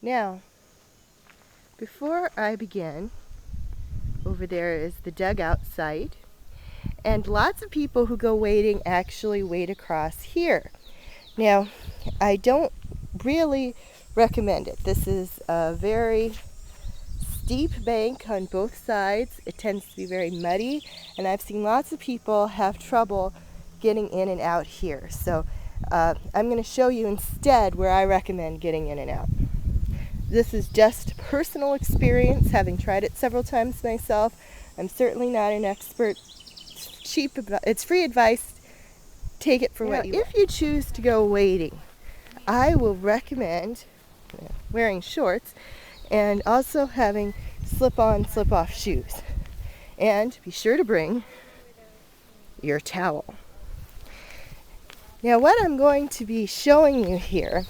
Now, before I begin, over there is the dugout site, and lots of people who go wading actually wade across here. Now, I don't really recommend it. This is a very steep bank on both sides. It tends to be very muddy, and I've seen lots of people have trouble getting in and out here. So I'm going to show you instead where I recommend getting in and out. This is just personal experience, having tried it several times myself. I'm certainly not an expert. It's free advice. Take it for what you want. If you choose to go wading, I will recommend wearing shorts and also having slip-on, slip-off shoes. And be sure to bring your towel. Now, what I'm going to be showing you here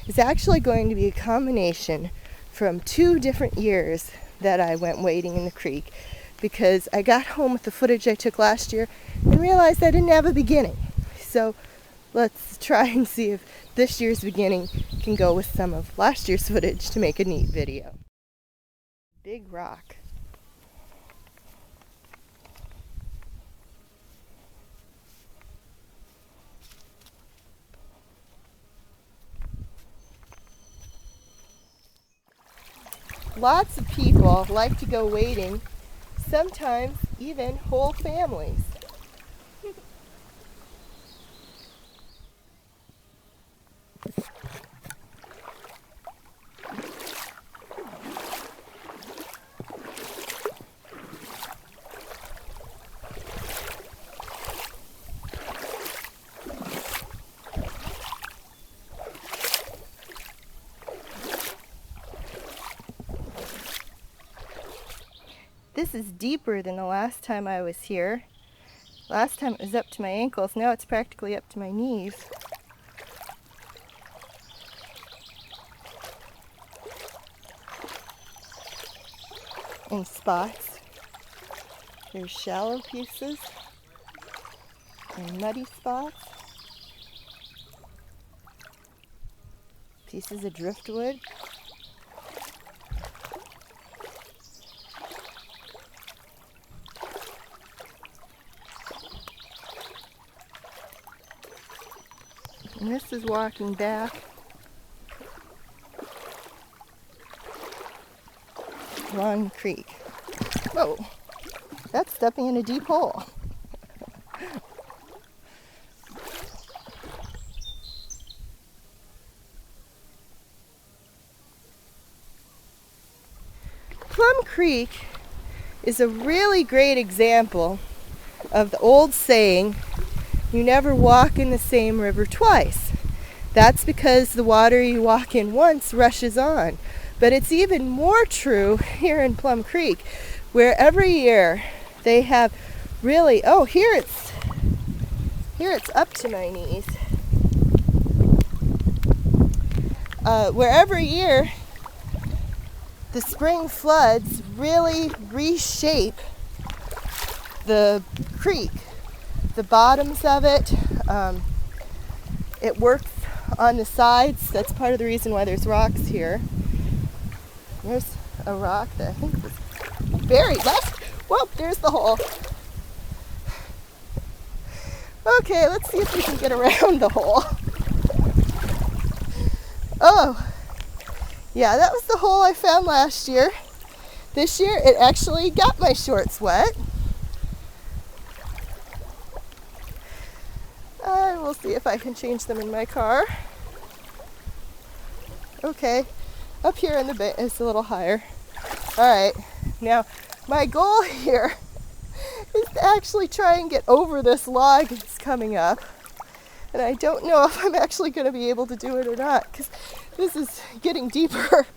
is actually going to be a combination from 2 different years that I went wading in the creek, because I got home with the footage I took last year and realized I didn't have a beginning. So let's try and see if this year's beginning can go with some of last year's footage to make a neat video. Big rock. Lots of people like to go wading, sometimes even whole families. This is deeper than the last time I was here. Last time it was up to my ankles, now it's practically up to my knees. In spots. There's shallow pieces and muddy spots. Pieces of driftwood. And this is walking back Plum Creek. Whoa, that's stepping in a deep hole. Plum Creek is a really great example of the old saying, you never walk in the same river twice. That's because the water you walk in once rushes on. But it's even more true here in Plum Creek, where every year they have really, here it's up to my knees. Where every year the spring floods really reshape the creek. The bottoms of it, it works on the sides. That's part of the reason why there's rocks here. There's a rock that I think was buried. Whoa, there's the hole. Okay, let's see if we can get around the hole. Oh, yeah, that was the hole I found last year. This year it actually got my shorts wet. We'll see if I can change them in my car. Okay, up here in the bay is a little higher. Alright, now my goal here is to actually try and get over this log that's coming up. And I don't know if I'm actually going to be able to do it or not, because this is getting deeper.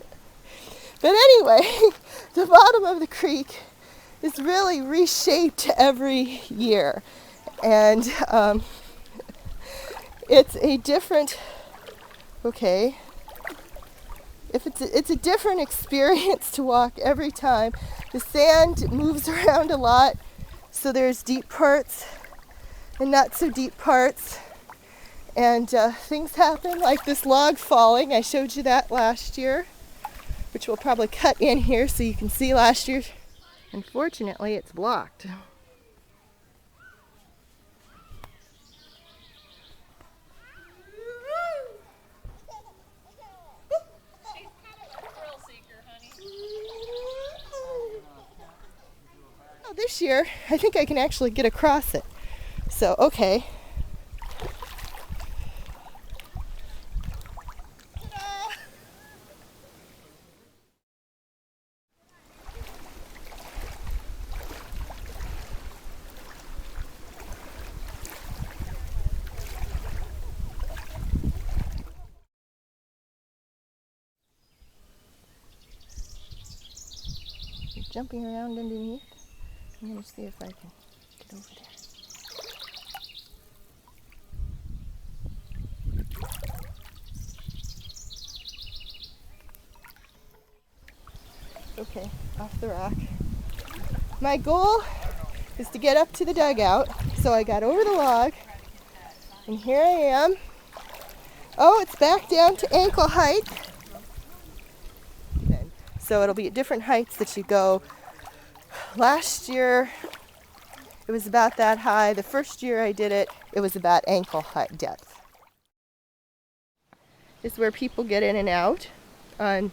But anyway, the bottom of the creek is really reshaped every year. And it's a different, it's a different experience to walk every time. The sand moves around a lot, so there's deep parts and not so deep parts. And things happen like this log falling. I showed you that last year. which we'll probably cut in here so you can see last year. Unfortunately, it's blocked. Oh, this year, I think I can actually get across it. So, okay. Jumping around underneath. I'm going to see if I can get over there. Okay, off the rock. My goal is to get up to the dugout, so I got over the log, and here I am. Oh, it's back down to ankle height. So it'll be at different heights that you go. Last year, it was about that high. The first year I did it, it was about ankle height depth. This is where people get in and out on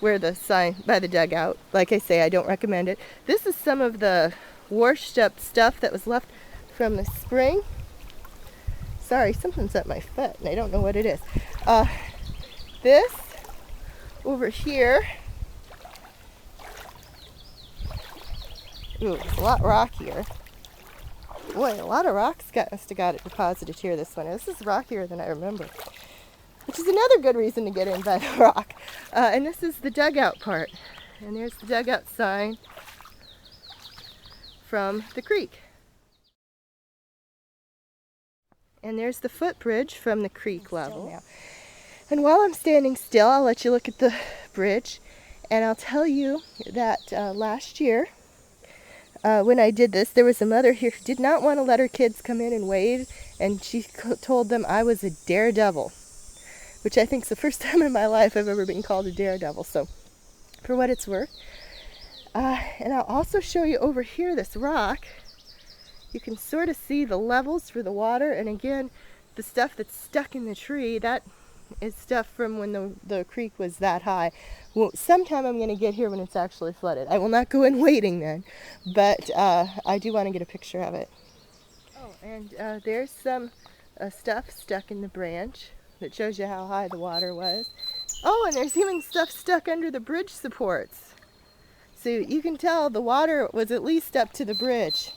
where the sign by the dugout. Like I say, I don't recommend it. This is some of the washed up stuff that was left from the spring. Sorry, something's at my foot and I don't know what it is. This over here. Ooh, it's a lot rockier. Boy, a lot of rocks must have got it deposited here this winter. This is rockier than I remember, which is another good reason to get in by the rock. And this is the dugout part. And there's the dugout sign from the creek. And there's the footbridge from the creek level. And while I'm standing still, I'll let you look at the bridge. And I'll tell you that last year, when I did this, there was a mother here who did not want to let her kids come in and wade, and she told them I was a daredevil, which I think is the first time in my life I've ever been called a daredevil, so for what it's worth. And I'll also show you over here this rock. You can sort of see the levels for the water, and again, the stuff that's stuck in the tree, that is stuff from when the creek was that high. Well, sometime I'm going to get here when it's actually flooded. I will not go in wading then, but I do want to get a picture of it. Oh, and there's some stuff stuck in the branch that shows you how high the water was. Oh, and there's even stuff stuck under the bridge supports. So you can tell the water was at least up to the bridge.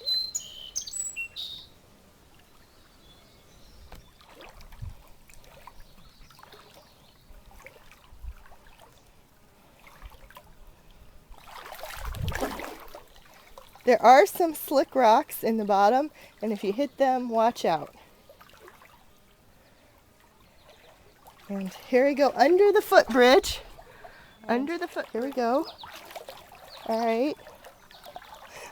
There are some slick rocks in the bottom, and if you hit them, watch out. And here we go under the footbridge. Here we go. All right.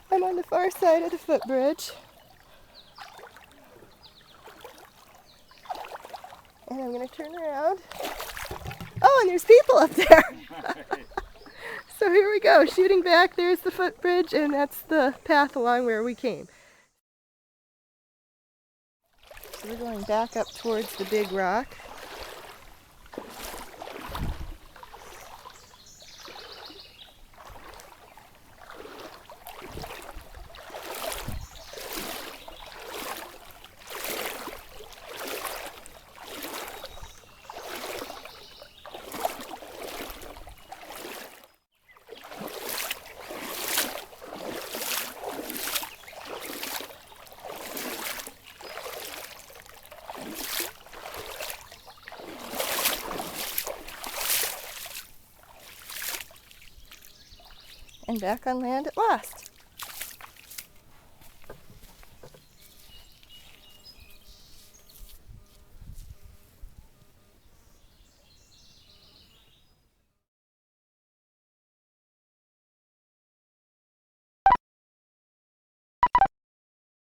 I'm on the far side of the footbridge. And I'm going to turn around. Oh, and there's people up there. So here we go, shooting back, there's the footbridge, and that's the path along where we came. So we're going back up towards the big rock. And back on land at last.